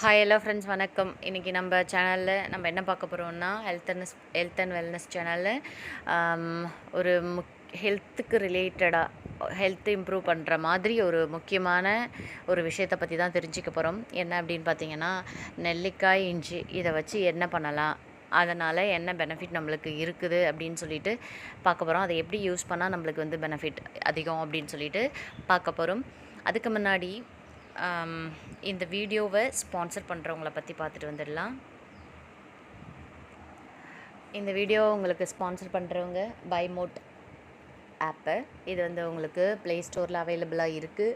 Hi hello friends வணக்கம். இன்றைக்கி நம்ம சேனலில் நம்ம என்ன பார்க்க போகிறோம்னா ஹெல்த் அண்ட் வெல்னஸ் சேனலில் ஒரு ஹெல்த்துக்கு ரிலேட்டடாக ஹெல்த் இம்ப்ரூவ் பண்ணுற மாதிரி ஒரு முக்கியமான ஒரு விஷயத்தை பற்றி தான் தெரிஞ்சுக்க போகிறோம். என்ன அப்படின்னு பார்த்தீங்கன்னா, நெல்லிக்காய், இஞ்சி இதை வச்சு என்ன பண்ணலாம், அதனால் என்ன பெனிஃபிட் நம்மளுக்கு இருக்குது அப்படின்னு சொல்லிட்டு பார்க்க போகிறோம். அதை எப்படி யூஸ் பண்ணால் நம்மளுக்கு வந்து பெனிஃபிட் அதிகம் அப்படின்னு சொல்லிட்டு பார்க்க போகிறோம். அதுக்கு முன்னாடி இந்த வீடியோவை ஸ்பான்சர் பண்ணுறவங்கள பற்றி பார்த்துட்டு வந்துடலாம். இந்த வீடியோ உங்களுக்கு ஸ்பான்சர் பண்ணுறவங்க பைமோட் ஆப்பு. இது வந்து உங்களுக்கு ப்ளே ஸ்டோரில் அவைலபிளாக இருக்குது.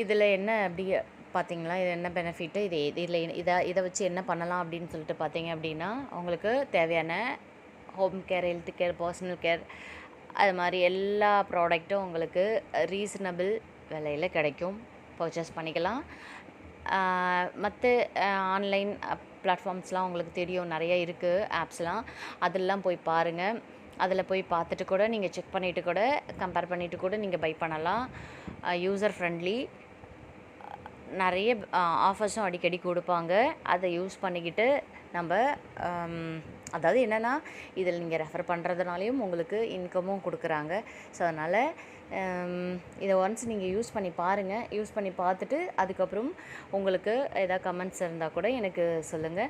இதில் என்ன அப்படி பார்த்தீங்களா, இது என்ன பெனிஃபிட்டு, இதை வச்சு என்ன பண்ணலாம் அப்படின்னு சொல்லிட்டு பார்த்தீங்க அப்படின்னா, உங்களுக்கு தேவையான home care, health care, personal care அது மாதிரி எல்லா ப்ராடக்ட்டும் உங்களுக்கு ரீசனபிள் விலையில் கிடைக்கும். பர்ச்சேஸ் பண்ணிக்கலாம். மற்ற ஆன்லைன் பிளாட்ஃபார்ம்ஸ்லாம் உங்களுக்கு தெரியும், நிறைய இருக்குது ஆப்ஸ்லாம். அதெல்லாம் போய் பாருங்கள். அதில் போய் பார்த்துட்டு கூட நீங்கள் செக் பண்ணிவிட்டு கூட கம்பேர் பண்ணிவிட்டு கூட நீங்கள் பை பண்ணலாம். யூசர் ஃப்ரெண்ட்லி, நிறைய ஆஃபர்ஸும் அடிக்கடி கொடுப்பாங்க. அதை யூஸ் பண்ணிக்கிட்டு நம்ம அதாவது என்னென்னா, இதில் நீங்கள் ரெஃபர் பண்ணுறதுனாலையும் உங்களுக்கு இன்கமும் கொடுக்குறாங்க. ஸோ அதனால் இதை ஒன்ஸ் நீங்கள் யூஸ் பண்ணி பாருங்கள். யூஸ் பண்ணி பார்த்துட்டு அதுக்கப்புறம் உங்களுக்கு எதாவது கமெண்ட்ஸ் இருந்தால் கூட எனக்கு சொல்லுங்கள்.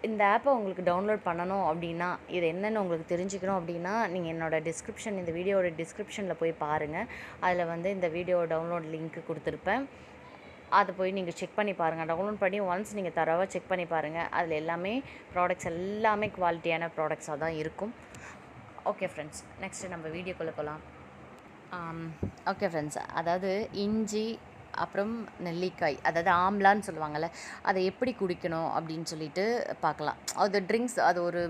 இந்த ஆப்பை உங்களுக்கு டவுன்லோட் பண்ணணும் அப்படின்னா, இது என்னென்னு உங்களுக்கு தெரிஞ்சுக்கணும் அப்படின்னா, நீங்கள் இந்த வீடியோட டிஸ்கிரிப்ஷனில் போய் பாருங்கள். அதில் வந்து இந்த வீடியோ டவுன்லோட் லிங்க் கொடுத்துருப்பேன். அதை போய் நீங்கள் செக் பண்ணி பாருங்கள். டவுன்லோட் பண்ணி ஒன்ஸ் நீங்கள் தரவாக செக் பண்ணி பாருங்கள். அதில் ப்ராடக்ட்ஸ் எல்லாமே குவாலிட்டியான ப்ராடக்ட்ஸாக தான் இருக்கும். ஓகே ஃப்ரெண்ட்ஸ், நெக்ஸ்ட்டு நம்ம வீடியோக்குள்ளே போகலாம். ஓகே ஃப்ரெண்ட்ஸ், அதாவது இஞ்சி அப்புறம் நெல்லிக்காய், அதாவது ஆம்லான்னு சொல்லுவாங்கள்ல, அதை எப்படி குடிக்கணும் அப்படின்னு சொல்லிட்டு பார்க்கலாம். அது ட்ரிங்க்ஸ், அது ஒரு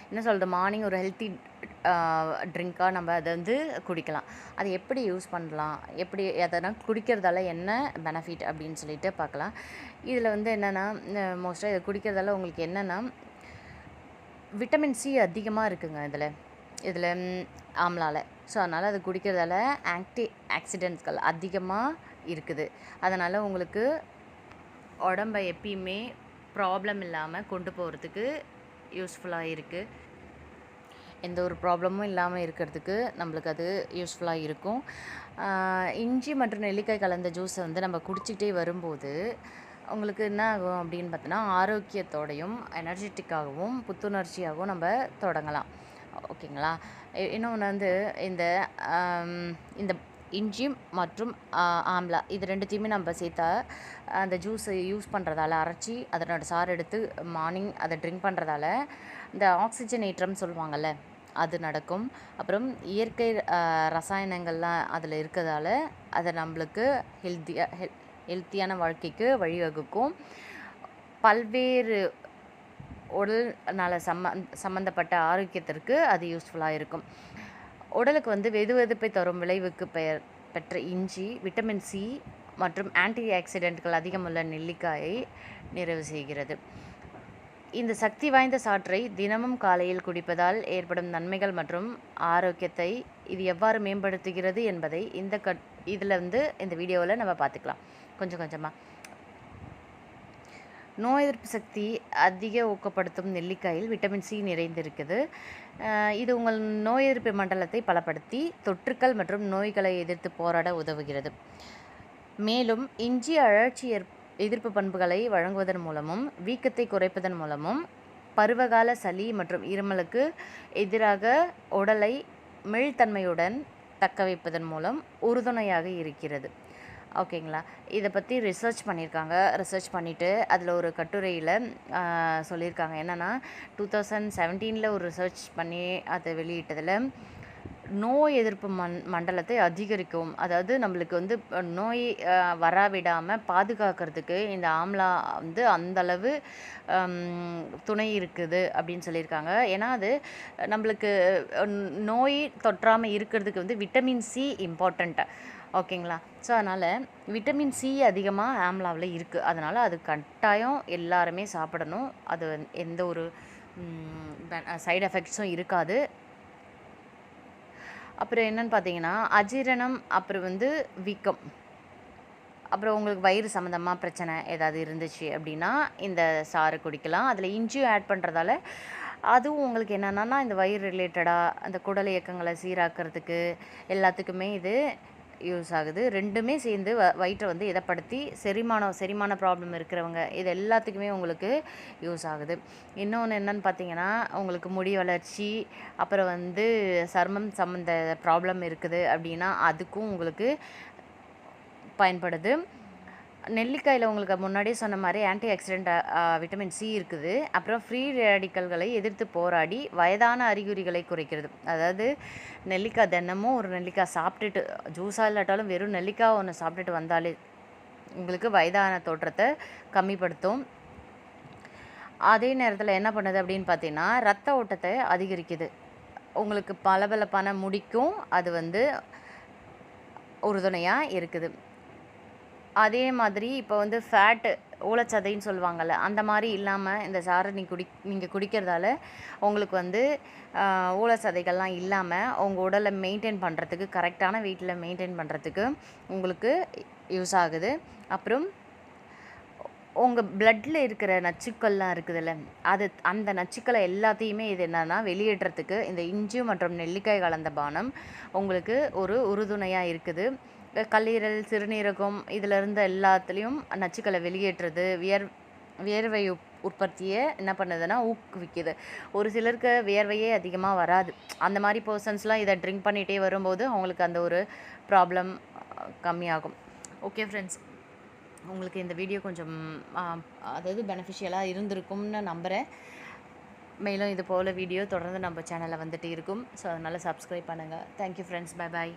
என்ன சொல்கிறது, மார்னிங் ஒரு ஹெல்த்தி ட்ரிங்காக நம்ம அதை வந்து குடிக்கலாம். அதை எப்படி யூஸ் பண்ணலாம், எப்படி அதனால் குடிக்கிறதால என்ன பெனிஃபிட் அப்படின்னு சொல்லிட்டு பார்க்கலாம். இதில் வந்து என்னென்னா, மோஸ்ட்டாக இதை குடிக்கிறதால உங்களுக்கு என்னென்னா, விட்டமின் சி அதிகமாக இருக்குங்க இதில் ஆம்லாவில். ஸோ அதனால் அது குடிக்கிறதால ஆன்டி ஆக்சிடென்ட்ஸ்கள் அதிகமாக இருக்குது. அதனால் உங்களுக்கு உடம்பை எப்பயுமே ப்ராப்ளம் இல்லாமல் கொண்டு போகிறதுக்கு யூஸ்ஃபுல்லாக இருக்குது. எந்த ஒரு ப்ராப்ளமும் இல்லாமல் இருக்கிறதுக்கு நம்மளுக்கு அது யூஸ்ஃபுல்லாக இருக்கும். இஞ்சி மற்றும் நெல்லிக்காய் கலந்த ஜூஸை வந்து நம்ம குடிச்சிக்கிட்டே வரும்போது உங்களுக்கு என்ன ஆகும் அப்படின்னு பார்த்தோன்னா, ஆரோக்கியத்தோடையும் எனர்ஜெட்டிக்காகவும் புத்துணர்ச்சியாகவும் நம்ம தொடங்கலாம். ஓகேங்களா. இன்னொன்று வந்து இந்த இஞ்சி மற்றும் ஆம்லா இது ரெண்டுத்தையுமே நம்ம சேர்த்தா அந்த ஜூஸை யூஸ் பண்ணுறதால, அரைச்சி அதனோட சாறு எடுத்து மார்னிங் அதை ட்ரிங்க் பண்ணுறதால இந்த ஆக்சிஜனேற்றம் சொல்லுவாங்கள்ல, அது நடக்கும். அப்புறம் இயற்கை ரசாயனங்கள்லாம் அதில் இருக்கிறதால அதை நம்மளுக்கு ஹெல்த்தியான வாழ்க்கைக்கு வழிவகுக்கும். பல்வேறு உடல் நல சம்மந்தப்பட்ட ஆரோக்கியத்திற்கு அது யூஸ்ஃபுல்லாக இருக்கும். உடலுக்கு வந்து வெதுவெதுப்பை தரும் விளைவுக்கு பெற்ற இஞ்சி விட்டமின் சி மற்றும் ஆன்டி ஆக்சிடென்ட்கள் அதிகமுள்ள நெல்லிக்காயை நிறைவு செய்கிறது. இந்த சக்தி வாய்ந்த சாற்றை தினமும் காலையில் குடிப்பதால் ஏற்படும் நன்மைகள் மற்றும் ஆரோக்கியத்தை இது எவ்வாறு மேம்படுத்துகிறது என்பதை இதில் வந்து இந்த வீடியோவில் நம்ம பார்த்துக்கலாம் கொஞ்சம் கொஞ்சமாக. நோய் எதிர்ப்பு சக்தி அதிக ஊக்கப்படுத்தும் நெல்லிக்காயில் விட்டமின் சி நிறைந்திருக்குது. இது உங்கள் நோய் எதிர்ப்பு மண்டலத்தை பலப்படுத்தி தொற்றுக்கள் மற்றும் நோய்களை எதிர்த்து போராட உதவுகிறது. மேலும் இஞ்சி அழற்சி எதிர்ப்பு பண்புகளை வழங்குவதன் மூலமும் வீக்கத்தை குறைப்பதன் மூலமும் பருவகால சளி மற்றும் இருமலுக்கு எதிராக உடலை மீள்தன்மையுடன் தக்க வைப்பதன் மூலம் உறுதுணையாக இருக்கிறது. ஓகேங்களா. இதை பற்றி ரிசர்ச் பண்ணியிருக்காங்க. ரிசர்ச் பண்ணிவிட்டு அதில் ஒரு கட்டுரையில் சொல்லியிருக்காங்க. என்னென்னா 2017 ஒரு ரிசர்ச் பண்ணி அதை வெளியிட்டதில் நோய் எதிர்ப்பு மண்டலத்தை அதிகரிக்கும், அதாவது நம்மளுக்கு வந்து நோய் வராவிடாமல் பாதுகாக்கிறதுக்கு இந்த ஆம்லா வந்து அந்தளவு துணை இருக்குது அப்படின்னு சொல்லியிருக்காங்க. ஏன்னா அது நம்மளுக்கு நோய் தொற்றாமல் இருக்கிறதுக்கு வந்து விட்டமின் சி இம்பார்ட்டண்ட்டு. ஓகேங்களா. ஸோ அதனால் விட்டமின் சி அதிகமாக ஆம்லாவில் இருக்குது. அதனால் அது கட்டாயம் எல்லாருமே சாப்பிடணும். அது எந்த ஒரு சைடு எஃபெக்ட்ஸும் இருக்காது. அப்புறம் என்னென்னு பார்த்தீங்கன்னா, அஜீரணம், அப்புறம் வந்து வீக்கம், அப்புறம் உங்களுக்கு வயிறு சம்மந்தமாக பிரச்சனை ஏதாவது இருந்துச்சு அப்படின்னா இந்த சாறு குடிக்கலாம். அதில் இஞ்சியும் ஆட் பண்ணுறதால அதுவும் உங்களுக்கு என்னென்னா இந்த வயிறு ரிலேட்டடாக அந்த குடல் இயக்கங்களை சீராக்கிறதுக்கு எல்லாத்துக்குமே இது யூஸ் ஆகுது. 2மே சேர்ந்து வயிற்றை வந்து இதப்படுத்தி செரிமான ப்ராப்ளம் இருக்கிறவங்க இது எல்லாத்துக்குமே உங்களுக்கு யூஸ் ஆகுது. இன்னொன்று என்னன்னு பார்த்தீங்கன்னா, உங்களுக்கு முடி வளர்ச்சி, அப்புறம் வந்து சருமம் சம்மந்த ப்ராப்ளம் இருக்குது அப்படின்னா அதுக்கும் உங்களுக்கு பயன்படுது. நெல்லிக்காயில் உங்களுக்கு முன்னாடியே சொன்ன மாதிரி ஆன்டி ஆக்சிடென்ட் விட்டமின் சி இருக்குது. அப்புறம் ஃப்ரீ ரேடிக்கல்களை எதிர்த்து போராடி வயதான அறிகுறிகளை குறைக்கிறது. அதாவது நெல்லிக்காய் தினமும் ஒரு நெல்லிக்காய் சாப்பிட்டுட்டு, ஜூஸாக இல்லாட்டாலும் வெறும் நெல்லிக்காய் ஒன்று சாப்பிட்டுட்டு வந்தாலே உங்களுக்கு வயதான தோற்றத்தை கம்மிப்படுத்தும். அதே நேரத்தில் என்ன பண்ணுது அப்படின்னு பார்த்தீங்கன்னா, ரத்த ஓட்டத்தை அதிகரிக்குது. உங்களுக்கு பளபளப்பான முடிக்கும் அது வந்து உறுதுணையாக இருக்குது. அதே மாதிரி இப்போ வந்து ஃபேட்டு ஊழச்சதைன்னு சொல்லுவாங்கள்ல, அந்த மாதிரி இல்லாமல் இந்த சாறை நீங்கள் குடிக்கிறதால உங்களுக்கு வந்து ஊழச்சதைகள்லாம் இல்லாமல் உங்கள் உடலை மெயின்டைன் பண்ணுறதுக்கு, கரெக்டான வெயிட்டில் மெயின்டைன் பண்ணுறதுக்கு உங்களுக்கு யூஸ் ஆகுது. அப்புறம் உங்கள் பிளட்டில் இருக்கிற நச்சுக்கள்லாம் இருக்குதுல்ல, அந்த நச்சுக்களை எல்லாத்தையுமே இது என்னன்னா வெளியேற்றத்துக்கு இந்த இஞ்சி மற்றும் நெல்லிக்காய் கலந்த பானம் உங்களுக்கு ஒரு உறுதுணையாக இருக்குது. கல்லீரல், சிறுநீரகம் இதில் இருந்த எல்லாத்துலேயும் நச்சுக்களை வெளியேற்றுறது, வியர்வை உற்பத்தியை என்ன பண்ணுதுன்னா ஊக்குவிக்குது. ஒரு சிலருக்கு வியர்வையே அதிகமாக வராது. அந்த மாதிரி பர்சன்ஸ்லாம் இதை ட்ரிங்க் பண்ணிகிட்டே வரும்போது அவங்களுக்கு அந்த ஒரு ப்ராப்ளம் கம்மியாகும். ஓகே ஃப்ரெண்ட்ஸ், உங்களுக்கு இந்த வீடியோ கொஞ்சம் அதாவது பெனிஃபிஷியலாக இருந்திருக்கும்னு நம்புகிறேன். மேலும் இது போல் வீடியோ தொடர்ந்து நம்ம சேனலில் வந்துட்டு இருக்கும். ஸோ அதனால் சப்ஸ்கிரைப் பண்ணுங்கள். Thank you friends. Bye bye.